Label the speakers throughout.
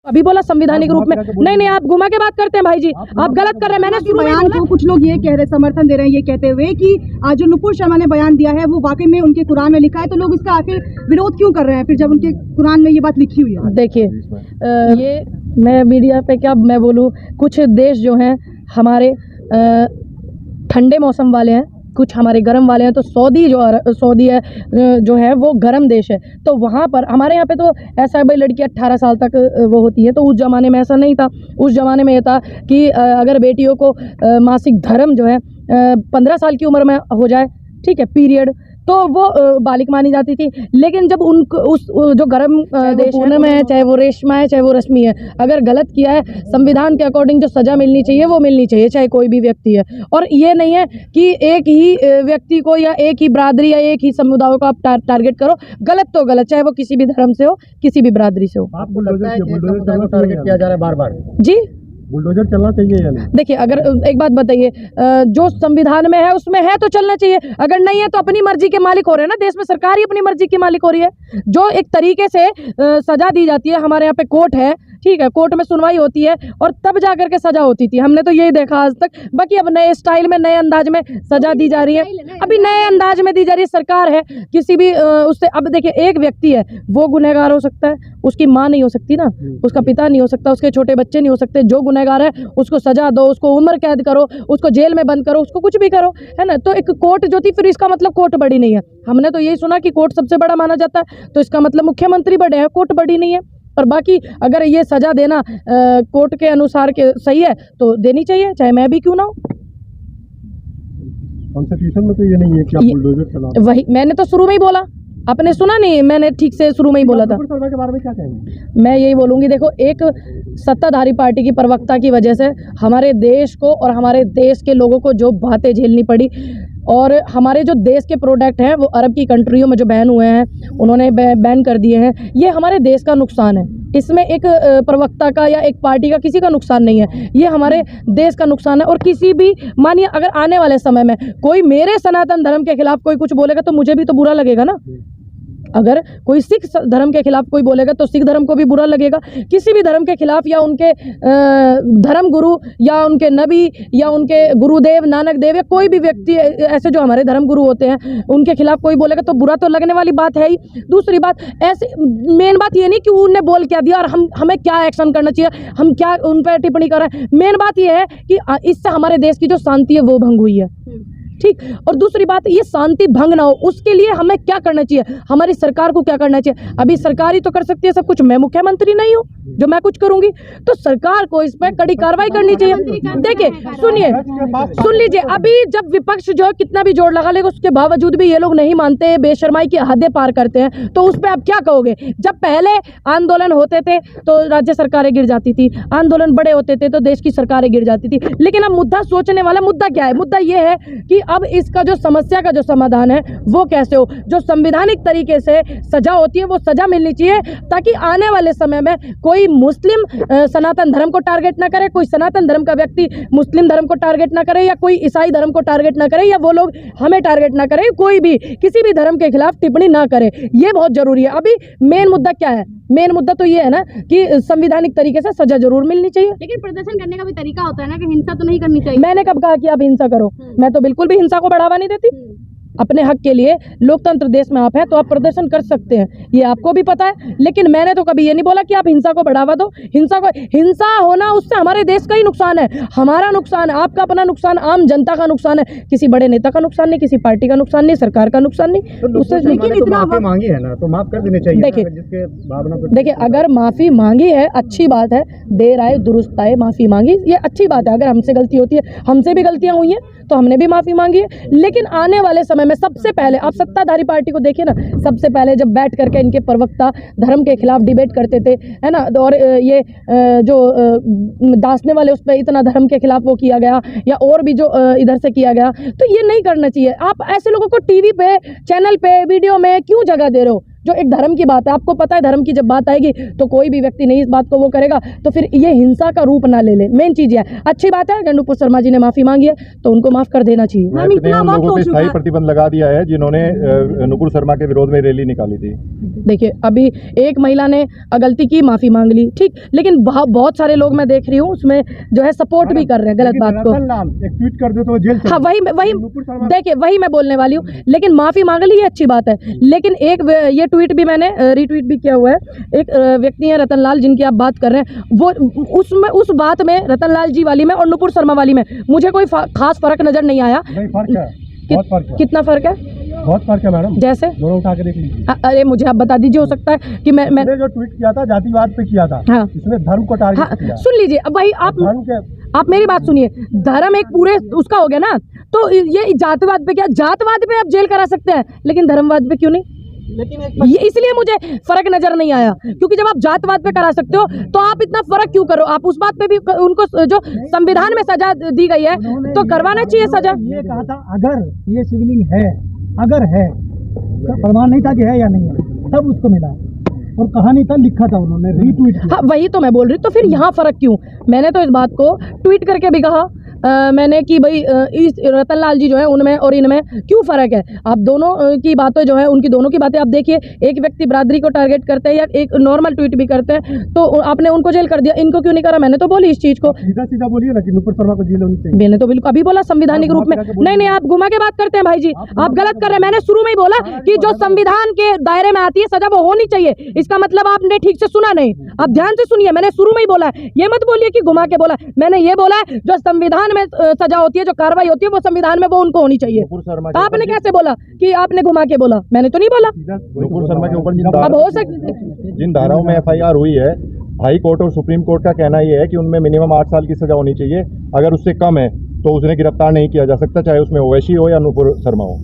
Speaker 1: अभी बोला संवैधानिक रूप में, नहीं नहीं आप घुमा के बात करते हैं भाई जी, आप गलत कर रहे हैं। मैंने शुरू में
Speaker 2: बयान को कुछ लोग ये कह रहे, समर्थन दे रहे हैं ये कहते हुए कि जो नुपुर शर्मा ने बयान दिया है वो वाकई में उनके कुरान में लिखा है, तो लोग इसका आखिर विरोध क्यों कर रहे हैं फिर जब उनके कुरान में ये बात लिखी हुई है।
Speaker 1: देखिए ये मैं मीडिया पे क्या मैं बोलूँ, कुछ देश जो हैं हमारे ठंडे मौसम वाले हैं, कुछ हमारे गर्म वाले हैं। तो सऊदी है जो है वो गर्म देश है, तो वहाँ पर हमारे यहाँ पे तो ऐसा है भाई लड़की 18 साल तक वो होती है, तो उस ज़माने में ऐसा नहीं था। उस ज़माने में ये था कि अगर बेटियों को मासिक धर्म जो है 15 साल की उम्र में हो जाए, ठीक है, पीरियड, तो वो बालिक मानी जाती थी। लेकिन जब उनको उस जो गर्म देश पूनम है, चाहे वो रेशमा है, चाहे वो रश्मि है, अगर गलत किया है संविधान के अकॉर्डिंग जो सज़ा मिलनी चाहिए वो मिलनी चाहिए, चाहे कोई भी व्यक्ति है। और ये नहीं है कि एक ही व्यक्ति को या एक ही बिरादरी या एक ही समुदाय को आप टारगेट करो। गलत तो गलत, चाहे वो किसी भी धर्म से हो, किसी भी बिरादरी से हो।
Speaker 3: आपको लगता है कि टारगेट किया जा रहा है बार-बार?
Speaker 1: जी
Speaker 3: बुलडोजर चलना चाहिए या नहीं?
Speaker 1: देखिए अगर एक बात बताइए, जो संविधान में है उसमें है तो चलना चाहिए, अगर नहीं है तो अपनी मर्जी के मालिक हो रहे हैं ना। देश में सरकार ही अपनी मर्जी की मालिक हो रही है। जो एक तरीके से सजा दी जाती है, हमारे यहाँ पे कोर्ट है, ठीक है, कोर्ट में सुनवाई होती है और तब जा करके सजा होती थी। हमने तो यही देखा आज तक। बाकी अब नए स्टाइल में, नए अंदाज में सजा दी जा रही है, अभी नए अंदाज में दी जा रही है। सरकार है किसी भी उससे, अब देखिए एक व्यक्ति है वो गुनहगार हो सकता है, उसकी माँ नहीं हो सकती ना, उसका पिता नहीं हो सकता, उसके छोटे बच्चे नहीं हो सकते। जो गुनहगार है उसको सजा दो, उसको उम्र कैद करो, उसको जेल में बंद करो, उसको कुछ भी करो, है ना। तो एक कोर्ट जो थी, फिर इसका मतलब कोर्ट बड़ी नहीं है। हमने तो यही सुना कि कोर्ट सबसे बड़ा माना जाता है, तो इसका मतलब मुख्यमंत्री बड़े हैं, कोर्ट बड़ी नहीं है। और बाकी अगर ये सजा देना कोर्ट के अनुसार के सही है तो देनी चाहिए, चाहे मैं भी क्यों ना हूँ।
Speaker 3: कॉन्स्टिट्यूशन में तो ये नहीं है कि आप बुलडोजर चलाओ।
Speaker 1: वही मैंने तो शुरू में ही बोला, आपने सुना नहीं, मैंने ठीक से शुरू में ही बोला था।
Speaker 3: के बारे में क्या कहेंगे?
Speaker 1: मैं यही बोलूँगी, देखो एक सत्ताधारी पार्टी की प्रवक्ता की वजह से हमारे देश को और हमारे देश के लोगों को जो बातें झेलनी पड़ी, और हमारे जो देश के प्रोडक्ट हैं वो अरब की कंट्रियों में जो बैन हुए हैं, उन्होंने बैन कर दिए हैं। ये हमारे देश का नुकसान है, इसमें एक प्रवक्ता का या एक पार्टी का किसी का नुकसान नहीं है, ये हमारे देश का नुकसान है। और किसी भी, मानिए अगर आने वाले समय में कोई मेरे सनातन धर्म के खिलाफ कोई कुछ बोलेगा तो मुझे भी तो बुरा लगेगा ना। अगर कोई सिख धर्म के खिलाफ कोई बोलेगा तो सिख धर्म को भी बुरा लगेगा। किसी भी धर्म के खिलाफ या उनके धर्म गुरु या उनके नबी या उनके गुरुदेव नानक देव या कोई भी व्यक्ति ऐसे जो हमारे धर्म गुरु होते हैं उनके खिलाफ कोई बोलेगा तो बुरा तो लगने वाली बात है ही। दूसरी बात, ऐसे मेन बात ये नहीं कि उनने बोल क्या दिया और हमें क्या एक्शन करना चाहिए, हम क्या उन पर टिप्पणी कर रहे हैं। मेन बात ये है कि इससे हमारे देश की जो शांति है वो भंग हुई है, ठीक। और दूसरी बात, ये शांति भंग ना हो उसके लिए हमें क्या करना चाहिए, हमारी सरकार को क्या करना चाहिए। अभी सरकार ही तो कर सकती है सब कुछ, मैं मुख्यमंत्री नहीं हूँ जो मैं कुछ करूंगी, तो सरकार को इस पर कड़ी कार्रवाई करनी चाहिए। देखिए सुनिए, सुन लीजिए, अभी जब विपक्ष जो कितना भी जोर लगा लेगा उसके बावजूद भी ये लोग नहीं मानते, बेशर्माई की हदें पार करते हैं, तो उस पर आप क्या कहोगे। जब पहले आंदोलन होते थे तो राज्य सरकारें गिर जाती थी, आंदोलन बड़े होते थे तो देश की सरकारें गिर जाती थी। लेकिन अब मुद्दा सोचने वाला मुद्दा क्या है, मुद्दा ये है कि अब इसका जो समस्या का जो समाधान है वो कैसे हो। जो संवैधानिक तरीके से सजा होती है वो सजा मिलनी चाहिए, ताकि आने वाले समय में कोई मुस्लिम सनातन धर्म को टारगेट ना करे, कोई सनातन धर्म का व्यक्ति मुस्लिम धर्म को टारगेट ना करे, या कोई ईसाई धर्म को टारगेट ना करे, या वो लोग हमें टारगेट ना करे, कोई भी किसी भी धर्म के खिलाफ टिप्पणी ना करे। ये बहुत जरूरी है। अभी मेन मुद्दा क्या है, मेन मुद्दा तो ये है ना कि संवैधानिक तरीके से सजा जरूर मिलनी चाहिए।
Speaker 2: लेकिन प्रदर्शन करने का भी तरीका होता है ना, कि हिंसा तो नहीं करनी चाहिए।
Speaker 1: मैंने कब कहा कि आप हिंसा करो, मैं तो बिल्कुल भी हिंसा को बढ़ावा नहीं देती। अपने हक के लिए, लोकतंत्र देश में आप हैं तो आप प्रदर्शन कर सकते हैं, ये आपको भी पता है। लेकिन मैंने तो कभी ये नहीं बोला कि आप हिंसा को बढ़ावा दो। हिंसा होना उससे हमारे देश का ही नुकसान है, हमारा नुकसान है, आपका अपना नुकसान, आम जनता का नुकसान है। किसी बड़े नेता का नुकसान नहीं, किसी पार्टी का नुकसान नहीं, सरकार का नुकसान नहीं। उससे
Speaker 3: लेकिन इतना मांगी है ना तो माफ कर देनी चाहिए।
Speaker 1: देखिए अगर माफी मांगी है अच्छी बात है, देर आए दुरुस्त आए, माफी मांगी ये अच्छी बात है। अगर हमसे गलती होती है, हमसे भी गलतियां हुई हैं तो हमने भी माफी मांगी है। लेकिन आने वाले समय में सबसे पहले आप सत्ताधारी पार्टी को देखिए ना, सबसे पहले जब बैठ करके इनके प्रवक्ता धर्म के खिलाफ डिबेट करते थे, है ना, और ये जो दासने वाले उस पर इतना धर्म के खिलाफ वो किया गया, या और भी जो इधर से किया गया, तो ये नहीं करना चाहिए। आप ऐसे लोगों को टीवी पे, चैनल पे, वीडियो में क्यों जगह दे रहे हो जो एक धर्म की बात है, आपको पता है धर्म की जब बात आएगी तो कोई भी व्यक्ति नहीं इस बात को वो करेगा, तो फिर ये हिंसा का रूप ना ले ले। मेन चीज है, अच्छी बात है नुपुर शर्मा जी ने माफी मांगी है तो उनको माफ कर देना चाहिए।
Speaker 2: मैम, इतना वक्त हो चुका है।
Speaker 4: प्रतिबंध लगा दिया है जिन्होंने नुपुर शर्मा के विरोध में रैली निकाली थी।
Speaker 1: देखिए अभी एक महिला ने गलती की, माफी मांग ली, ठीक, लेकिन बहुत सारे लोग मैं देख रही हूँ उसमें जो है सपोर्ट भी कर रहे हैं गलत बात को।
Speaker 3: एक ट्वीट कर दे तो जेल।
Speaker 1: हाँ वही देखिए वही मैं बोलने वाली हूँ, लेकिन माफी मांग ली ये अच्छी बात है, लेकिन एक ये ट्वीट भी मैंने रीट्वीट भी किया हुआ है। एक व्यक्ति है रतनलाल जिनकी आप बात कर रहे हैं, वो उसमें उस बात में रतनलाल जी वाली में और नुपुर शर्मा वाली में मुझे कोई खास फर्क नजर नहीं आया।
Speaker 3: नहीं, फर्क है, बहुत फर्क है।
Speaker 1: कितना फर्क है?
Speaker 3: बहुत फर्क है मैडम,
Speaker 1: जैसे
Speaker 3: दोनों उठा के देख लीजिए।
Speaker 1: अरे मुझे आप बता दीजिए, हो सकता है कि मैं
Speaker 3: जो ट्वीट किया था जातिवाद पे किया था।
Speaker 1: हाँ।
Speaker 3: इसमें धर्म को टारगेट
Speaker 1: हाँ,
Speaker 3: किया।
Speaker 1: सुन लीजिए अब भाई
Speaker 3: धर्म के
Speaker 1: आप मेरी बात सुनिए, धर्म एक पूरे उसका हो गया ना, तो ये जातवाद पे क्या, जातवाद पे आप जेल करा सकते हैं लेकिन धर्मवाद पे क्यों नहीं? ये इसलिए मुझे फर्क नजर नहीं आया, क्योंकि जब आप जातवाद पे करा सकते हो तो आप इतना फर्क क्यों करो? आप उस बात पे भी उनको जो संविधान में सजा दी गई है तो करवाना चाहिए सजा।
Speaker 3: ये कहा था अगर ये शिवलिंग है, अगर है, प्रमाण नहीं था कि है या नहीं है, तब उसको मिला और कहानी था, लिखा था उन्होंने, रीट्वीट किया।
Speaker 1: हाँ वही तो मैं बोल रही, तो फिर यहाँ फर्क क्यों? मैंने तो इस बात को ट्वीट करके भी कहा मैंने कि भाई इस रतनलाल जी जो है उनमें और इनमें क्यों फ़र्क है? आप दोनों की बातें जो है उनकी दोनों की बातें आप देखिए, एक व्यक्ति बिरादरी को टारगेट करते हैं या एक नॉर्मल ट्वीट भी करते हैं, तो आपने उनको जेल कर दिया, इनको क्यों नहीं करा? मैंने तो बोली इस चीज़ को,
Speaker 3: सीधा सीधा बोलिए ना कि नुपुर शर्मा को जेल होनी चाहिए।
Speaker 1: मैंने तो बिल्कुल अभी बोला संविधानिक रूप में। नहीं आप घुमा के बात करते हैं भाई जी, आप गलत कर रहे हैं। मैंने शुरू में ही बोला कि जो संविधान के दायरे में आती है सजा वो होनी चाहिए, इसका मतलब आपने ठीक से सुना नहीं, आप ध्यान से सुनिए। मैंने शुरू में ही बोला, ये मत बोलिए कि घुमा के बोला। मैंने ये बोला जो संविधान में सजा होती है, जो कार्रवाई होती है वो संविधान में वो उनको होनी चाहिए। आपने कैसे बोला कि आपने घुमा के बोला? मैंने तो नहीं बोला।
Speaker 4: नुपुर शर्मा के ऊपर
Speaker 1: अब हो सकता
Speaker 4: जिन धाराओं में एफआईआर हुई है, हाई कोर्ट और सुप्रीम कोर्ट का कहना यह है कि उनमें मिनिमम 8 साल की सजा होनी चाहिए, अगर उससे कम है तो उसे गिरफ्तार नहीं किया जा सकता, चाहे उसमें ओवैसी हो या नुपुर शर्मा हो।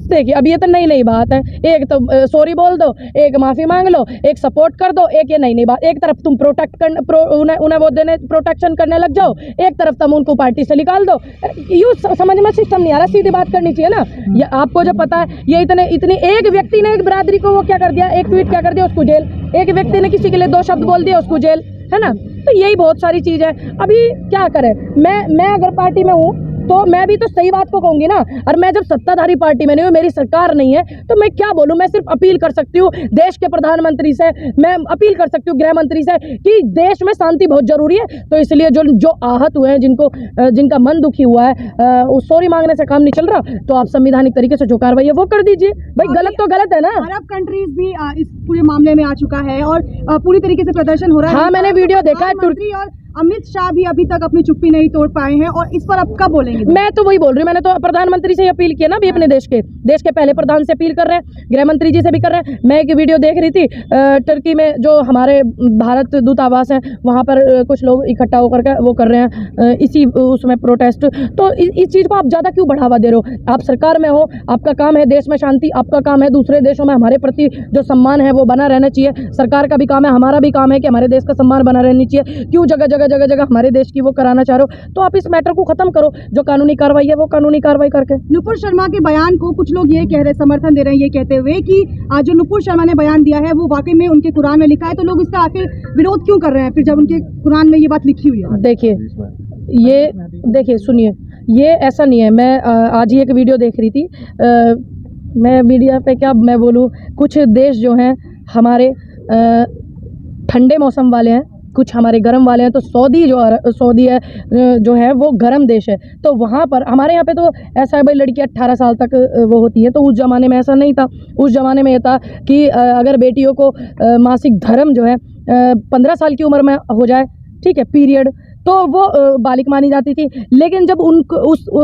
Speaker 1: देखिए अब ये तो नई बात है, एक तो सॉरी बोल दो, एक माफी मांग लो, एक सपोर्ट कर दो, एक ये नई बात। एक तरफ तुम उन्हें वो देने प्रोटेक्शन करने लग जाओ, एक तरफ तुम उनको पार्टी से निकाल दो। यूँ समझ में सिस्टम नहीं आ रहा, सीधी बात करनी चाहिए ना। ये आपको जो पता है, ये इतनी एक व्यक्ति ने एक बिरादरी को वो क्या कर दिया, एक ट्वीट क्या कर दिया, उसको जेल। एक व्यक्ति ने किसी के लिए 2 शब्द बोल दिया, उसको जेल, है ना? तो यही बहुत सारी चीज़ है। अभी क्या करें, मैं अगर पार्टी में हूँ तो मैं भी तो सही बात को कहूंगी ना। और मैं जब सत्ताधारी पार्टी में नहीं हूँ, मेरी सरकार नहीं है, तो मैं क्या बोलूँ? मैं सिर्फ अपील कर सकती हूँ देश के प्रधानमंत्री से, मैं अपील कर सकती हूँ गृह मंत्री से कि देश में शांति बहुत जरूरी है। तो इसलिए जो आहत हुए हैं, जिनका मन दुखी हुआ है, उस सॉरी मांगने से काम नहीं चल रहा, तो आप संवैधानिक तरीके से जो कार्रवाई है वो कर दीजिए। भाई गलत तो गलत है ना।
Speaker 2: अरब कंट्रीज भी इस पूरे मामले में आ चुका है और पूरी तरीके से प्रदर्शन हो रहा है।
Speaker 1: हाँ मैंने वीडियो देखा है।
Speaker 2: तुर्की और अमित शाह भी अभी तक अपनी चुप्पी नहीं तोड़ पाए हैं, और इस पर आप कब बोलेंगे?
Speaker 1: मैं तो वही बोल रही हूँ, मैंने तो प्रधानमंत्री से अपील की है ना, अभी अपने देश के पहले प्रधान से अपील कर रहे हैं, गृह मंत्री जी से भी कर रहे हैं। मैं एक वीडियो देख रही थी, टर्की में जो हमारे भारत दूतावास है वहाँ पर कुछ लोग इकट्ठा होकर के वो कर रहे हैं इसी उसमें प्रोटेस्ट। तो इस चीज़ को आप ज़्यादा क्यों बढ़ावा दे रहे हो? आप सरकार में हो, आपका काम है देश में शांति, आपका काम है दूसरे देशों में हमारे प्रति जो सम्मान है वो बना रहना चाहिए। सरकार का भी काम है, हमारा भी काम है कि हमारे देश का सम्मान बना रहनी चाहिए। क्यों जगह हमारे देश की वो कराना चाह रहे हो? तो आप इस मैटर को खत्म करो, जो कानूनी कार्रवाई है वो कानूनी कार्रवाई करके।
Speaker 2: नुपुर शर्मा के बयान को कुछ लोग ये कह रहे, समर्थन दे रहे हैं ये कहते हुए कि जो नुपुर शर्मा ने बयान दिया है वो वाकई में उनके कुरान में लिखा है, तो लोग इसका आखिर विरोध क्यों कर रहे हैं फिर जब उनके कुरान में ये बात लिखी हुई है?
Speaker 1: देखिए सुनिए, ये ऐसा नहीं है। मैं आज ही एक वीडियो देख रही थी, मैं मीडिया पे क्या मैं बोलूँ, कुछ देश जो हैं हमारे ठंडे मौसम वाले हैं, कुछ हमारे गर्म वाले हैं। तो सऊदी जो है वो गर्म देश है, तो वहाँ पर हमारे यहाँ पे तो ऐसा है भाई लड़की 18 साल तक वो होती है, तो उस ज़माने में ऐसा नहीं था। उस ज़माने में ये था कि अगर बेटियों को मासिक धर्म जो है 15 साल की उम्र में हो जाए, ठीक है, पीरियड, तो वो बालिग मानी जाती थी। लेकिन जब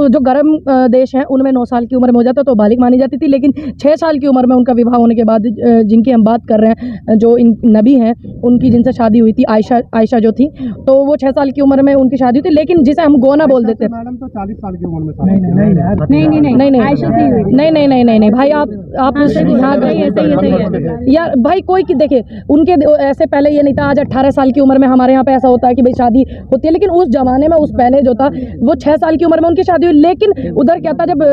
Speaker 1: जो गर्म देश हैं उनमें 9 साल की उम्र में हो जाता तो बालिग मानी जाती थी। लेकिन 6 साल की उम्र में उनका विवाह होने के बाद, जिनकी हम बात कर रहे हैं, जो इन नबी हैं उनकी जिनसे शादी हुई थी, आयशा जो थी, तो वो 6 साल की उम्र में उनकी शादी हुई थी। लेकिन जिसे हम गोना बोल देते हैं,
Speaker 3: मैडम तो 40 साल की उम्र में
Speaker 1: नहीं भाई, आप यार भाई कोई देखिए, उनके ऐसे पहले ये नहीं था। आज 18 साल की उम्र में हमारे यहाँ पे ऐसा होता है कि भाई शादी होती है। है, लेकिन उस जमाने में उस पहले जो था वो 6 साल की उम्र में उनकी शादी हुई। लेकिन उधर क्या था, जब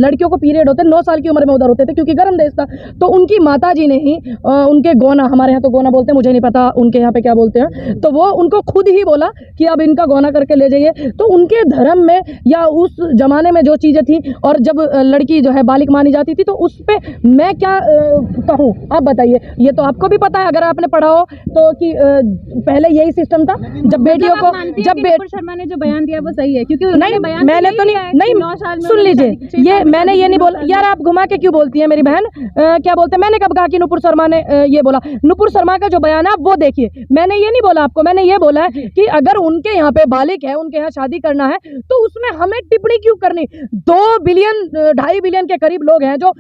Speaker 1: लड़कियों को पीरियड होते 9 साल की उम्र में उधर होते थे, क्योंकि गर्म देश था। तो उनकी माता जी ने ही उनके गोना, हमारे यहाँ तो गोना बोलते हैं, मुझे नहीं पता उनके यहाँ पे क्या बोलते हैं, तो वो उनको खुद ही बोला कि अब इनका गोना करके ले जाइए। तो उनके धर्म में या उस जमाने में जो चीज़ें थी, और जब लड़की जो है बालिक मानी जाती थी, तो उस पर मैं क्या कहूँ, आप बताइए। ये तो आपको भी पता है अगर आपने पढ़ा हो तो, कि पहले यही सिस्टम था जब बेटियों को, जब
Speaker 2: नुपुर शर्मा ने जो बयान दिया वो सही है, क्योंकि
Speaker 1: नहीं, मैंने तो नहीं,
Speaker 2: 9 साल में
Speaker 1: सुन लीजिए, ये मैंने ये नहीं बोला यार, आप घुमा के क्यों बोलती हैं मेरी बहन। क्या बोलते हैं, मैंने कब कहा कि नुपुर शर्मा ने ये बोला। नुपुर शर्मा का जो बयान है आप वो देखिए, मैंने ये नहीं बोला आपको, मैंने ये बोला है कि अगर उनके यहाँ पे बालिक है, उनके यहाँ शादी करना है, तो उसमें हमें टिप्पणी क्यों करनी। 2 बिलियन 2.5 बिलियन के करीब लोग हैं जो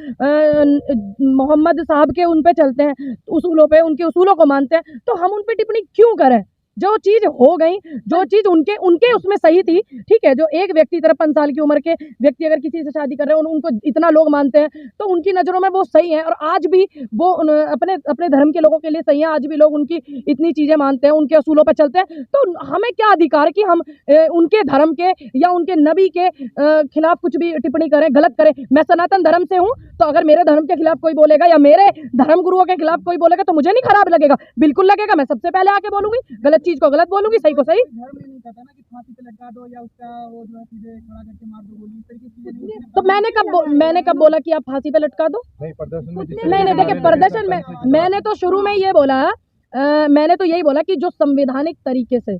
Speaker 1: मोहम्मद साहब के उन पे चलते हैं, उसूलों पे, उनके उसूलों को मानते हैं, तो हम उन पे टिप्पणी क्यों करें। जो चीज हो गई, जो चीज उनके उसमें सही थी, ठीक है। जो एक व्यक्ति 53 साल की उम्र के व्यक्ति अगर किसी से शादी कर रहे हैं, उनको इतना लोग मानते हैं, तो उनकी नजरों में वो सही है। और आज भी वो अपने धर्म के लोगों के लिए सही है। आज भी लोग उनकी इतनी चीजें मानते हैं, उनके असूलों पर चलते हैं। तो हमें क्या अधिकार कि हम उनके धर्म के या उनके नबी के खिलाफ कुछ भी टिप्पणी करें, गलत करें। मैं सनातन धर्म से हूँ, तो अगर मेरे धर्म के खिलाफ कोई बोलेगा या मेरे धर्म गुरुओं के खिलाफ कोई बोलेगा, तो मुझे नहीं खराब लगेगा, बिल्कुल लगेगा। मैं सबसे पहले आके बोलूंगी, गलत चीज को गलत बोलूंगी, सही को सही।
Speaker 3: धर्म ये नहीं कहता ना कि फांसी पे लटका दो या उसका वो जो है सीधे खड़ा करके मार दो गोली, इस तरीके की चीजें नहीं।
Speaker 1: तो मैंने कब बोला कि आप फांसी पे लटका दो।
Speaker 4: नहीं, प्रदर्शन में
Speaker 1: नहीं, देखिए, प्रदर्शन में मैंने तो शुरू में ये बोला, मैंने तो यही बोला कि जो संवैधानिक तरीके से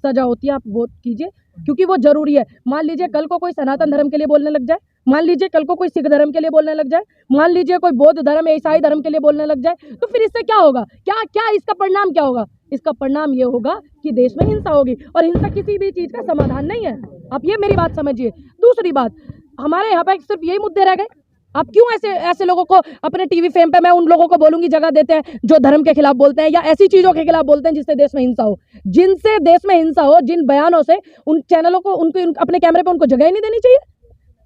Speaker 1: सजा होती है आप वो कीजिए, क्योंकि वो जरूरी है। मान लीजिए कल को कोई सनातन धर्म के लिए बोलने लग जाए, मान लीजिए कल को कोई सिख धर्म के लिए बोलने लग जाए, मान लीजिए कोई बौद्ध धर्म या ईसाई धर्म के लिए बोलने लग जाए, तो फिर इससे क्या होगा, क्या इसका परिणाम क्या होगा। इसका परिणाम ये होगा कि देश में हिंसा होगी, और हिंसा किसी भी चीज का समाधान नहीं है। आप ये मेरी बात समझिए। दूसरी बात, हमारे यहाँ पे सिर्फ यही मुद्दे रह गए। आप क्यों ऐसे लोगों को अपने टीवी फेम पे, मैं उन लोगों को बोलूंगी, जगह देते हैं जो धर्म के खिलाफ बोलते हैं या ऐसी चीजों के खिलाफ बोलते हैं जिससे देश में हिंसा हो, जिनसे देश में हिंसा हो, जिन बयानों से उन चैनलों को अपने कैमरे पे उनको जगह ही नहीं देनी चाहिए।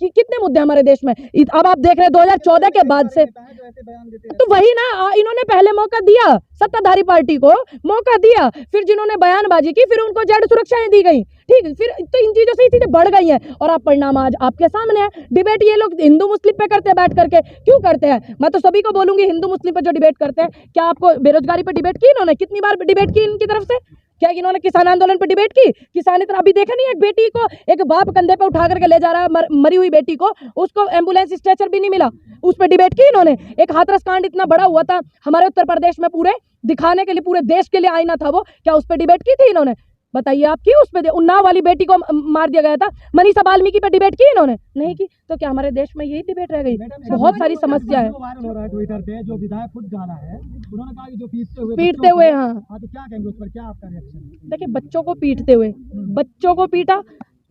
Speaker 1: कि कितने मुद्दे हमारे देश में अब आप देख रहे हैं 2014 के बाद से, तो वही ना, इन्होंने पहले मौका दिया, सत्ताधारी पार्टी को मौका दिया, फिर जिन्होंने बयानबाजी की फिर उनको जेड सुरक्षाएं दी गई, ठीक। फिर तो इन चीजों से ही चीजें बढ़ गई हैं, और आप परिणाम आज आपके सामने है। डिबेट ये लोग हिंदू मुस्लिम पे करते हैं, बैठ करके क्यों करते हैं। मैं तो सभी को बोलूंगी, हिंदू मुस्लिम पे जो डिबेट करते हैं, क्या आपको बेरोजगारी पे डिबेट की इन्होंने, कितनी बार डिबेट की इनकी तरफ से, क्या इन्होंने किसान आंदोलन पर डिबेट की। किसान इतना अभी देखा नहीं, एक बेटी को एक बाप कंधे पे उठा करके ले जा रहा है, मरी हुई बेटी को, उसको एम्बुलेंस स्ट्रेचर भी नहीं मिला, उस पर डिबेट की इन्होंने। एक हाथरस कांड इतना बड़ा हुआ था हमारे उत्तर प्रदेश में, पूरे दिखाने के लिए, पूरे देश के लिए आईना था वो, क्या उस पर डिबेट की थी इन्होंने, बताइए आप। की उस पे उन्नाव वाली बेटी को मार दिया गया था, मनीषा वाल्मीकि पे डिबेट की इन्होंने, नहीं की। तो क्या हमारे देश में यही डिबेट रह गई। बहुत सारी समस्या है।
Speaker 3: वायरल हो रहा है ट्विटर पे, जो विधायक खुद गाना है, उन्होंने कहा कि जो पीटते
Speaker 1: हुए, हाँ,
Speaker 3: तो क्या कहेंगे उस पर, क्या आपका रिएक्शन।
Speaker 1: देखिए, बच्चों को पीटते हुए, बच्चों को पीटा,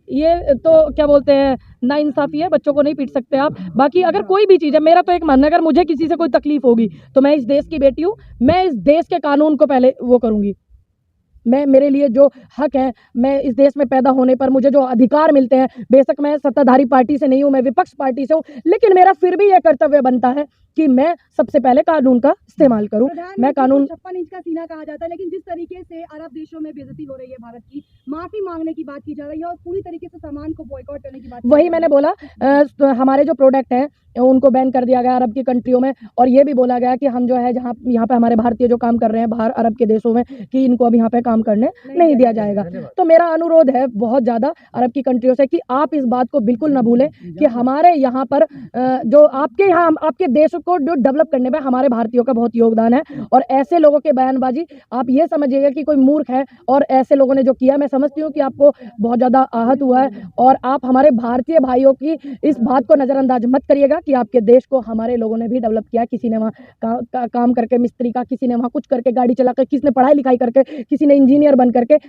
Speaker 1: ये तो क्या बोलते हैं, नाइंसाफी है। बच्चों को नहीं पीट सकते आप। बाकी अगर कोई भी चीज़ है, मेरा तो एक मानना है, अगर मुझे किसी से कोई तकलीफ होगी तो मैं इस देश की बेटी हूँ, मैं इस देश के कानून को पहले वो करूँगी। मेरे लिए जो हक है, मैं इस देश में पैदा होने पर मुझे जो अधिकार मिलते हैं, बेशक मैं सत्ताधारी पार्टी से नहीं हूँ, मैं विपक्ष पार्टी से हूँ, लेकिन मेरा फिर भी यह कर्तव्य बनता है कि मैं सबसे पहले कानून का इस्तेमाल करूं। मैं कानून
Speaker 2: 56 इंच का सीना कहा जाता है, लेकिन जिस तरीके से अरब देशों में बेइज्जती हो रही है भारत की, माफी मांगने की बात की जा रही है और पूरी तरीके से सामान को बॉयकॉट करने की बात,
Speaker 1: वही मैंने बोला, हमारे जो प्रोडक्ट हैं उनको बैन कर दिया गया अरब की कंट्रियों में, और ये भी बोला गया कि हम जो है जहाँ यहाँ पे हमारे भारतीय जो काम कर रहे हैं बाहर अरब के देशों में, कि इनको अब यहाँ पे काम करने नहीं दिया जाएगा। तो मेरा अनुरोध है बहुत ज़्यादा अरब की कंट्रियों से कि आप इस बात को बिल्कुल ना भूलें कि हमारे यहाँ पर जो आपके यहाँ आपके देश को जो डेवलप करने में हमारे भारतीयों का बहुत योगदान है। और ऐसे लोगों के बयानबाजी, आप ये समझिएगा कि कोई मूर्ख है, और ऐसे लोगों ने जो किया, मैं समझती हूँ कि आपको बहुत ज़्यादा आहत हुआ है, और आप हमारे भारतीय भाइयों की इस बात को नज़रअंदाज मत करिएगा कि आपके देश को हमारे लोगों ने भी डेवलप किया। किसी ने वहाँ काम करके, मिस्त्री का, किसी ने वहाँ कुछ करके, गाड़ी चला कर, किसी ने पढ़ाई लिखाई करके, किसी ने इंजीनियर बन करके